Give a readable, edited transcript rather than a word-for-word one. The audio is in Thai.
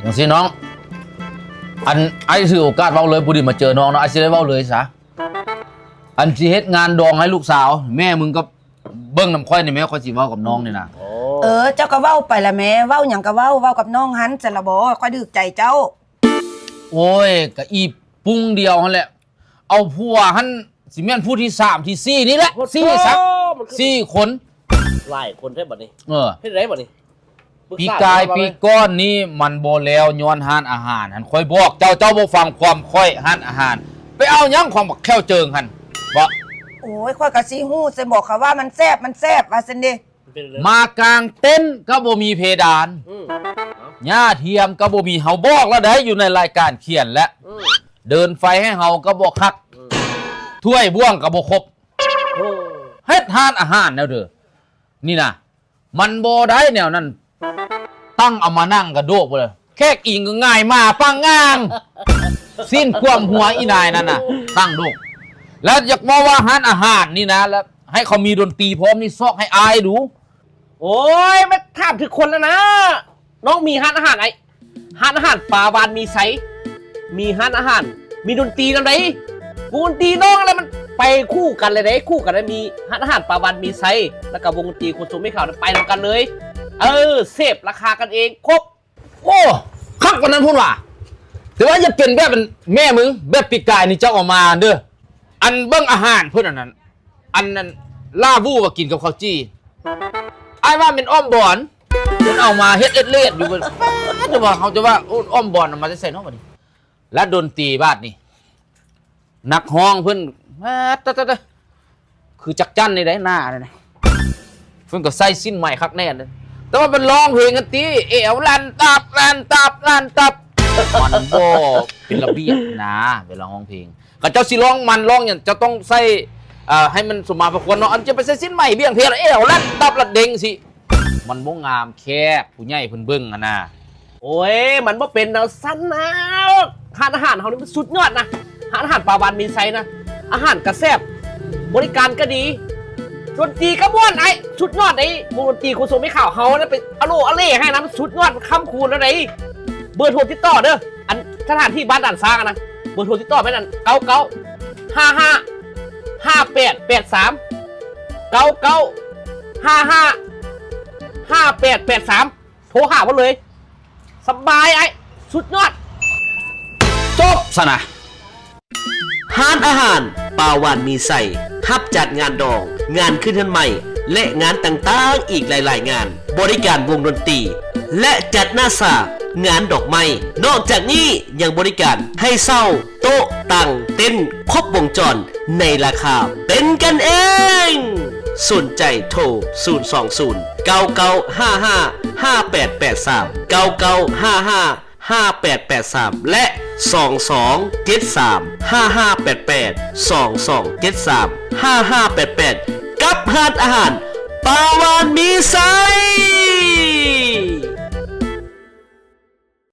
อย่างสิน้องอันไอ้ถือโอกาสเว้าเลยพอดีมาเจอน้องเนาะไอ้สิได้เว้าเลยซะอันสิเฮ็ดงานดองให้ลูกสาวแม่มึงก็เบิ่งน้ำค่อยนี่แม่ค่อยสิเว้ากับน้องนี่นะเจ้าก็เว้าไปละแม่เว้าหยังก็เว้ากับน้องหันจะละบ่ค่อยดึกใจเจ้าโอ้ยก็อีปุ้งเดียวหั่นแหละเอาผัวหันสิแม่นผู้ที่3ที่4นี่แหละ4ซัก4คนหลายคนแท้บัดนี้เฮ็ดได้บัดนี้ปีกายปีก้อนนี้มันบ่แล้วย้อนร้านอาหารหั่นค่อยบอกเจ้าบ่ฟังความค่อยร้านอาหารไปเอาหยังของบักแค้วเจิงหั่นบ่โอ้ยค่อยก็สิฮู้สิบอกเขาว่ามันแซ่บว่าซั่นเด้มากลางเต็นท์ก็บ่มีเพดานหญ้าเทียมก็บ่มีเฮาบอกแล้วได้อยู่ในรายการเขียนแล้วเดินไฟให้เฮาก็บ่คักถ้วยบ่วงก็บ่ครบเฮ็ดทานอาหารแนวเด้อนี่นะมันบ่ได้แนวนั้นตั้งเอามานั่งกระโดดเลยแค่อิงก็ง่ายมาปังงางสิ้นความหัวอีนายนั่นน่ะตั้งโดดแล้วอยากบอกว่าร้านอาหารนี่นะแล้วให้เขามีดนตรีพร้อมนี่ซอกให้อายดูโอ้ยไม่ถามถึงคนแล้วนะน้องมีร้านอาหารไอ้ร้านอาหารปลาวานมีไซมีร้านอาหารมีดนตรีอะไรวงดนตรีน้องอะไรมันไปคู่กันเลยได้คู่กันเลยมีร้านอาหารปลาวานมีไซแล้วกับวงดนตรีคนสูงไม่ข่าวไปทำกันเลยเสพราคากันเองครบโอ้คักกว่านั้นพูดว่าแต่ว่าจะเป็นแบบแม่มึงแบบปีกายนี่เจ้าออกมาเด้ออันเบิ้งอาหารเพื่อนอันนั้นล่าวู้ว่ากินกับข้าวจี้ไอ้ว่าเป็นอ้อมบอนมันเอามาเฮ็ดเล็ดอยู่บนจะว่าเขาจะว่าอ้อมบอนมาจะใส่นอกมาดิและดนตรีบ้านนี่นักฮ้องเพื่อนคือจักจั่นในได้หน้าเลยนะเพื่อนก็ใส่สิ้นใหม่คักแน่เลยแต่ว่าเป็นร้องเพลงกันตีเอวลันตับมันก็เป็นระเบียบนะเวลาร้องเพลงกับเจ้าสิร้องมันร้องอย่างจะต้องใส่ให้มันสมมาพระควรเนาะอันจะไปใส่สิ้นใหม่เบี้ยงเพลเอวลันตับละเด้งสิมันบ่งามแค่ผู้ใหญ่เพิ่นเบิ่งอ่ะนะโอ้ยมันบ่เป็นเอาสั้นนะร้านอาหารเขานี่มันสุดยอดนะร้านอาหารปลาวานมีไซนะอาหารกระแซบบริการก็ดีดนตรีก็ม่วนไอ้สุดยอดไอ้วงดนตรีคุณโซไม่ข่าวเขานะเป็นอโลอเล่ให้นะมันสุดยอดคำคูณอะไรเบอร์โทรติดต่อเด้ออันสถานที่บ้านด่านซ้างนะเบอร์โทรติดต่อไปนั่น99558853โทรหาว่าเลยสบายไอ้สุดยอดจบซะนะร้านอาหารปาวานมีใส่ทับจัดงานดองงานขึ้นเดือนใหม่และงานต่างๆอีกหลายๆงานบริการวงดนตรีและจัดหน้าสากงานดอกไม้นอกจากนี้ยังบริการให้เช่าโต๊ะตั้งเต็นท์ครบวงจรในราคาเป็นกันเองสนใจโทร020 9955 5883 9955 5883และ2273 5588 2273 5588กับร้านอาหารปาวานมีไซ